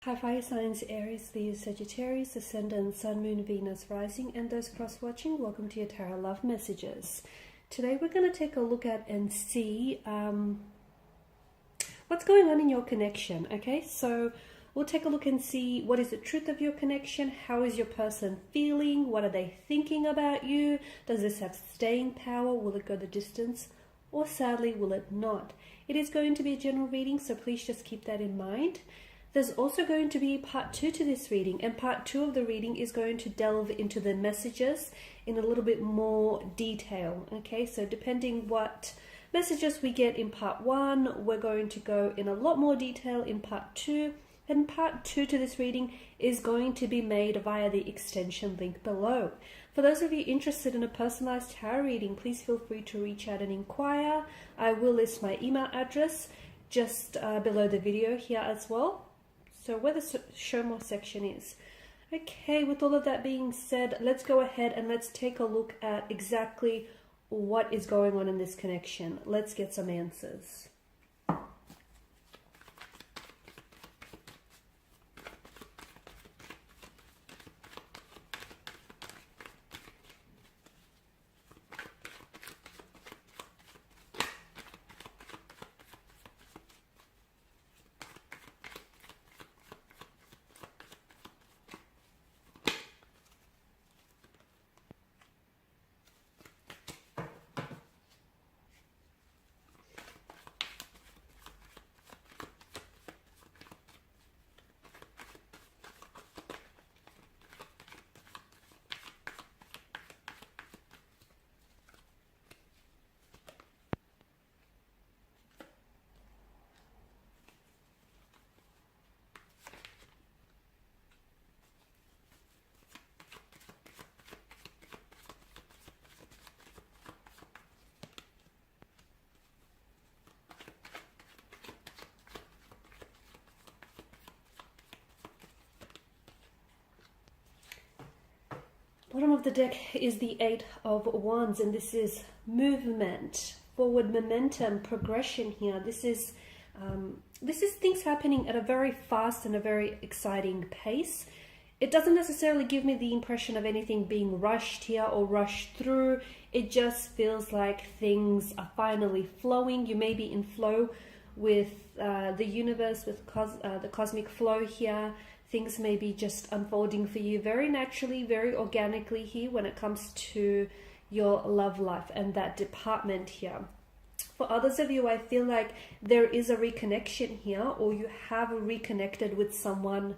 Hi fire signs, Aries, Leo, Sagittarius, Ascendant, Sun, Moon, Venus, Rising, and those cross-watching, welcome to your Tarot Love Messages. Today we're going to take a look at and see what's going on in your connection, okay? So we'll take a look and see what is the truth of your connection, how is your person feeling, what are they thinking about you, does this have staying power, will it go the distance, or sadly will it not? It is going to be a general reading, so please just keep that in mind. There's also going to be part 2 to this reading, and part 2 of the reading is going to delve into the messages in a little bit more detail, okay? So depending what messages we get in part 1, we're going to go in a lot more detail in part 2, and part 2 to this reading is going to be made via the extension link below. For those of you interested in a personalized tarot reading, please feel free to reach out and inquire. I will list my email address just below the video here as well. So where the show more section is. Okay, with all of that being said, let's go ahead and let's take a look at exactly what is going on in this connection. Let's get some answers. Bottom of the deck is the 8 of Wands, and this is movement, forward momentum, progression here. This is things happening at a very fast and a very exciting pace. It doesn't necessarily give me the impression of anything being rushed here or rushed through. It just feels like things are finally flowing. You may be in flow with the universe, with the cosmic flow here. Things may be just unfolding for you very naturally, very organically here when it comes to your love life and that department here. For others of you, I feel like there is a reconnection here, or you have reconnected with someone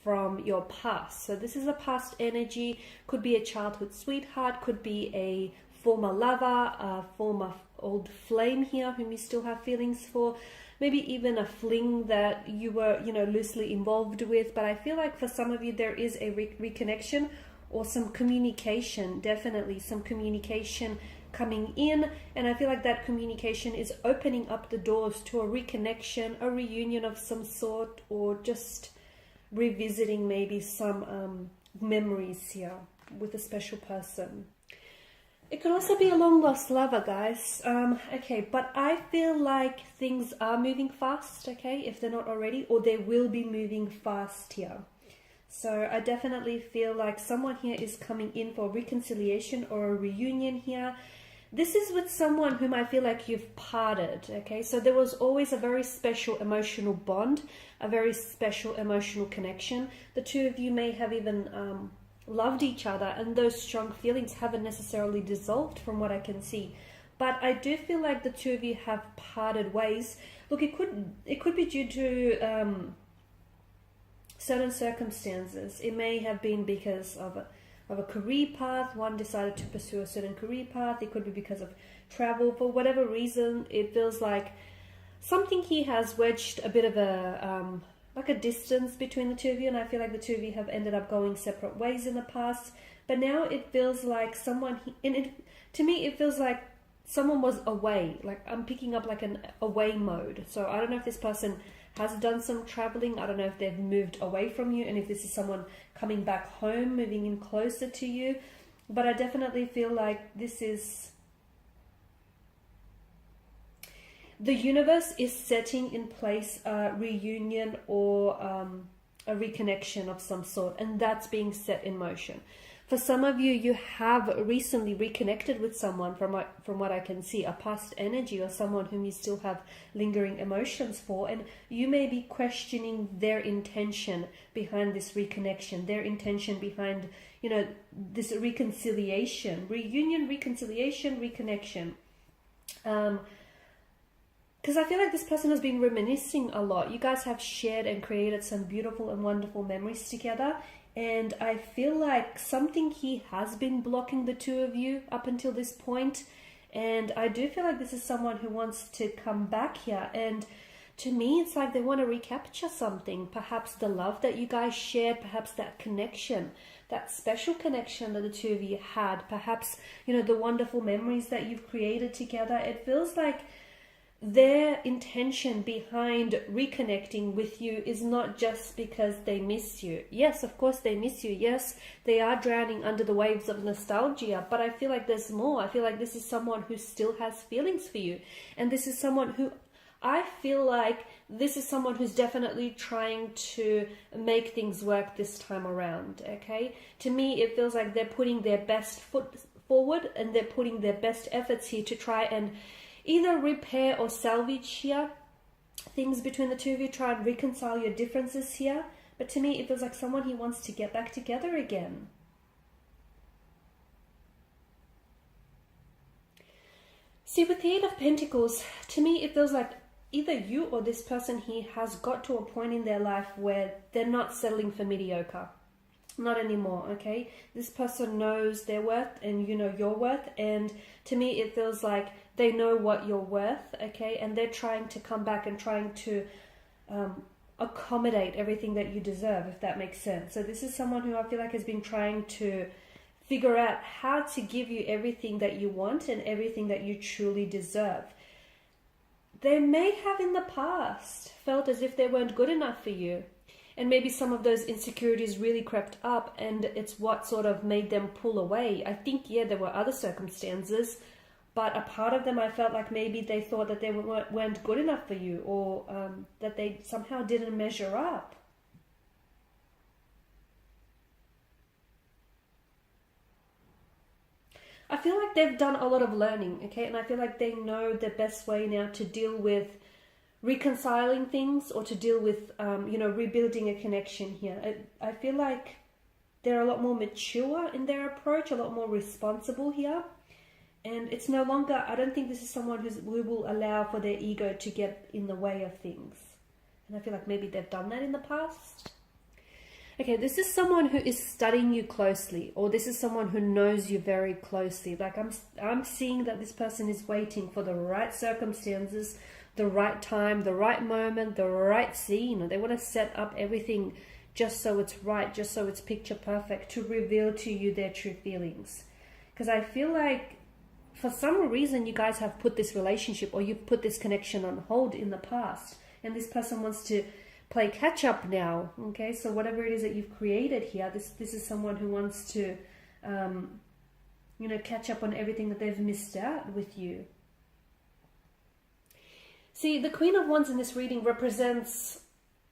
from your past. So this is a past energy, could be a childhood sweetheart, could be a former lover, a former old flame here whom you still have feelings for. Maybe even a fling that you were, loosely involved with. But I feel like for some of you, there is a reconnection or some communication, definitely some communication coming in. And I feel like that communication is opening up the doors to a reconnection, a reunion of some sort, or just revisiting maybe some memories here with a special person. It could also be a long-lost lover, guys. Okay, but I feel like things are moving fast, okay, if they're not already, or they will be moving fast here. So I definitely feel like someone here is coming in for reconciliation or a reunion here. This is with someone whom I feel like you've parted, okay? So there was always a very special emotional bond, a very special emotional connection. The two of you may have even loved each other, and those strong feelings haven't necessarily dissolved from what I can see. But I do feel like the two of you have parted ways. Look, it could be due to certain circumstances. It may have been because of a career path. One decided to pursue a certain career path. It could be because of travel. For whatever reason, it feels like something here has wedged a bit of a like a distance between the two of you, and I feel like the two of you have ended up going separate ways in the past. But now it feels like someone, to me it feels like someone was away. Like I'm picking up like an away mode. So I don't know if this person has done some traveling. I don't know if they've moved away from you, and if this is someone coming back home, moving in closer to you. But I definitely feel like this is the universe is setting in place a reunion or a reconnection of some sort, and that's being set in motion. For some of you, you have recently reconnected with someone, from what I can see, a past energy or someone whom you still have lingering emotions for, and you may be questioning their intention behind this reconnection, their intention behind, you know, this reconciliation, reunion, reconciliation, reconnection. Because I feel like this person has been reminiscing a lot. You guys have shared and created some beautiful and wonderful memories together. And I feel like something here has been blocking the two of you up until this point. And I do feel like this is someone who wants to come back here. And to me, it's like they want to recapture something. Perhaps the love that you guys shared, perhaps that connection, that special connection that the two of you had. Perhaps, you know, the wonderful memories that you've created together. It feels like their intention behind reconnecting with you is not just because they miss you. Yes, of course they miss you. Yes, they are drowning under the waves of nostalgia, but I feel like there's more. I feel like this is someone who still has feelings for you. And this is someone who, I feel like this is someone who's definitely trying to make things work this time around, okay? To me, it feels like they're putting their best foot forward and they're putting their best efforts here to try and either repair or salvage here things between the two of you, try and reconcile your differences here. But to me, it feels like someone he wants to get back together again. See, with the Eight of Pentacles, to me, it feels like either you or this person here has got to a point in their life where they're not settling for mediocre. Not anymore, okay? This person knows their worth and you know your worth, and to me it feels like they know what you're worth, okay? And they're trying to come back and trying to accommodate everything that you deserve, if that makes sense. So this is someone who I feel like has been trying to figure out how to give you everything that you want and everything that you truly deserve. They may have in the past felt as if they weren't good enough for you. And maybe some of those insecurities really crept up and it's what sort of made them pull away. I think, yeah, there were other circumstances, but a part of them I felt like maybe they thought that they weren't good enough for you, or that they somehow didn't measure up. I feel like they've done a lot of learning, okay? And I feel like they know the best way now to deal with reconciling things or to deal with, rebuilding a connection here. I feel like they're a lot more mature in their approach, a lot more responsible here. And it's no longer, I don't think this is someone who will allow for their ego to get in the way of things. And I feel like maybe they've done that in the past. Okay, this is someone who is studying you closely, or this is someone who knows you very closely. Like I'm seeing that this person is waiting for the right circumstances, the right time, the right moment, the right scene. They want to set up everything just so it's right, just so it's picture perfect, to reveal to you their true feelings. Because I feel like for some reason you guys have put this relationship or you've put this connection on hold in the past, and this person wants to play catch up now. Okay, so whatever it is that you've created here, this is someone who wants to catch up on everything that they've missed out with you. See, the Queen of Wands in this reading represents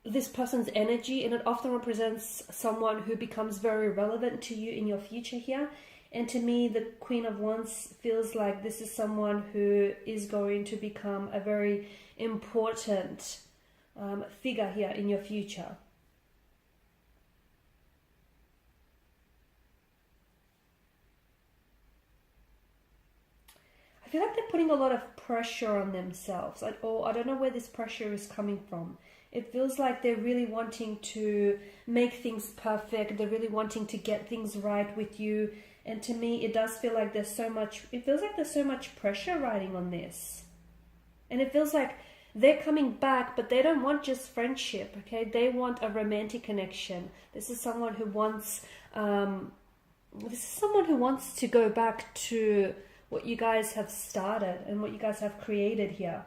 this person's energy, and it often represents someone who becomes very relevant to you in your future here. And to me, the Queen of Wands feels like this is someone who is going to become a very important figure here in your future. I feel like they're putting a lot of pressure on themselves, or I don't know where this pressure is coming from. It feels like they're really wanting to make things perfect. They're really wanting to get things right with you. And to me, it does feel like there's so much pressure riding on this. And it feels like they're coming back, but they don't want just friendship, okay? They want a romantic connection. This is someone who wants to go back to what you guys have started and what you guys have created here.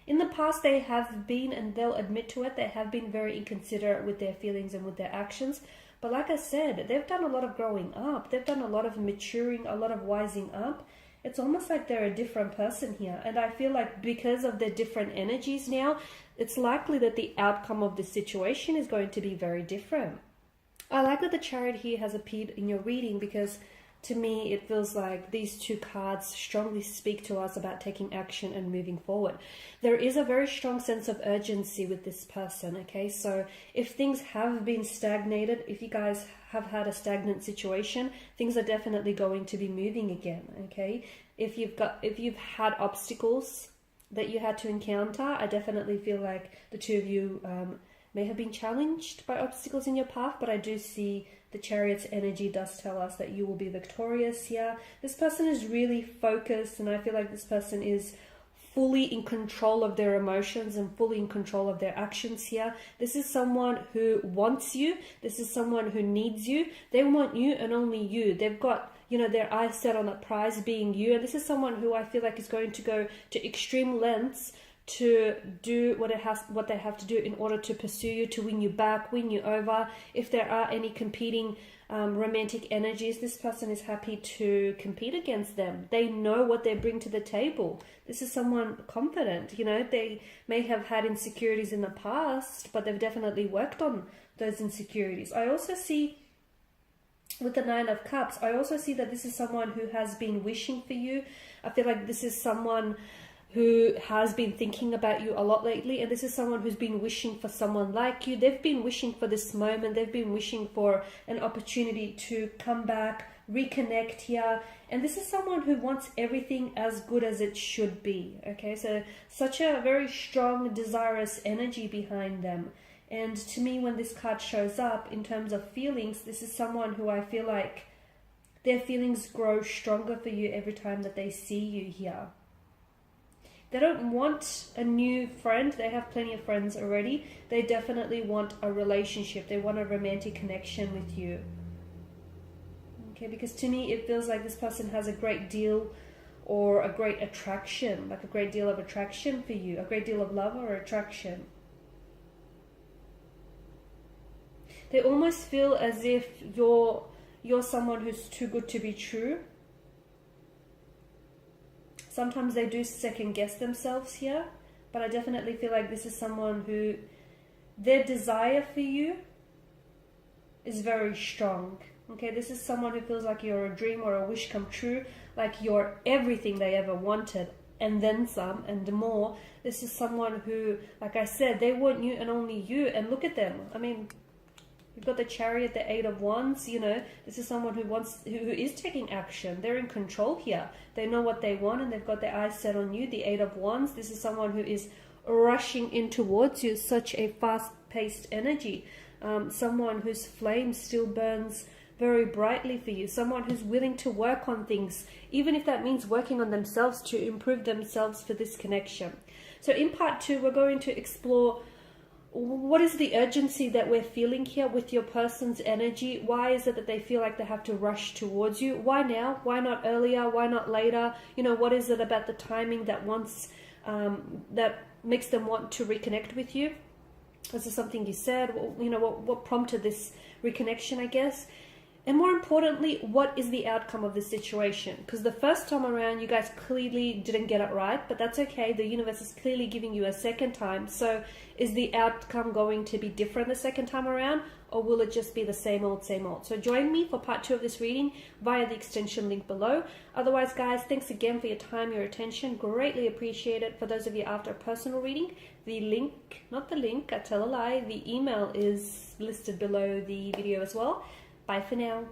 In the past, they have been, and they'll admit to it, they have been very inconsiderate with their feelings and with their actions. But like I said, they've done a lot of growing up. They've done a lot of maturing, a lot of wising up. It's almost like they're a different person here. And I feel like because of their different energies now, it's likely that the outcome of this situation is going to be very different. I like that the Chariot here has appeared in your reading, because to me it feels like these two cards strongly speak to us about taking action and moving forward. There is a very strong sense of urgency with this person, okay? So if things have been stagnated, if you guys have had a stagnant situation, things are definitely going to be moving again, okay? If you've had obstacles that you had to encounter, I definitely feel like the two of you may have been challenged by obstacles in your path, but I do see the Chariot's energy does tell us that you will be victorious here. This person is really focused, and I feel like this person is fully in control of their emotions and fully in control of their actions here. This is someone who wants you. This is someone who needs you. They want you and only you. They've got, their eyes set on the prize being you. And this is someone who I feel like is going to go to extreme lengths to do what they have to do in order to pursue you, to win you back, win you over. If there are any competing romantic energies, this person is happy to compete against them. They know what they bring to the table. This is someone confident. They may have had insecurities in the past, but they've definitely worked on those insecurities. I also see with the Nine of Cups, I also see that this is someone who has been wishing for you. I feel like this is someone who has been thinking about you a lot lately, and this is someone who's been wishing for someone like you. They've been wishing for this moment. They've been wishing for an opportunity to come back, reconnect here, and this is someone who wants everything as good as it should be, okay? So such a very strong, desirous energy behind them. And to me, when this card shows up in terms of feelings, this is someone who I feel like their feelings grow stronger for you every time that they see you here. They don't want a new friend. They have plenty of friends already. They definitely want a relationship. They want a romantic connection with you. Okay, because to me, it feels like this person has a great deal or a great attraction, like a great deal of attraction for you, a great deal of love or attraction. They almost feel as if you're someone who's too good to be true. Sometimes they do second guess themselves here, but I definitely feel like this is someone who their desire for you is very strong. Okay, this is someone who feels like you're a dream or a wish come true, like you're everything they ever wanted and then some and more. This is someone who, like I said, they want you and only you, and look at them. I mean, you've got the Chariot, the Eight of Wands, this is someone who is taking action. They're in control here. They know what they want and they've got their eyes set on you, the Eight of Wands. This is someone who is rushing in towards you, such a fast-paced energy. Someone whose flame still burns very brightly for you. Someone who's willing to work on things, even if that means working on themselves to improve themselves for this connection. So in part 2, we're going to explore what is the urgency that we're feeling here with your person's energy. Why is it that they feel like they have to rush towards you? Why now? Why not earlier? Why not later? What is it about the timing that that makes them want to reconnect with you? Is there something you said? What prompted this reconnection, I guess? And more importantly, what is the outcome of this situation? Because the first time around, you guys clearly didn't get it right, but that's okay. The universe is clearly giving you a second time. So is the outcome going to be different the second time around, or will it just be the same old, same old? So join me for part 2 of this reading via the extension link below. Otherwise, guys, thanks again for your time, your attention. Greatly appreciate it. For those of you after a personal reading, the link, not the link, I tell a lie, the email is listed below the video as well. Bye for now.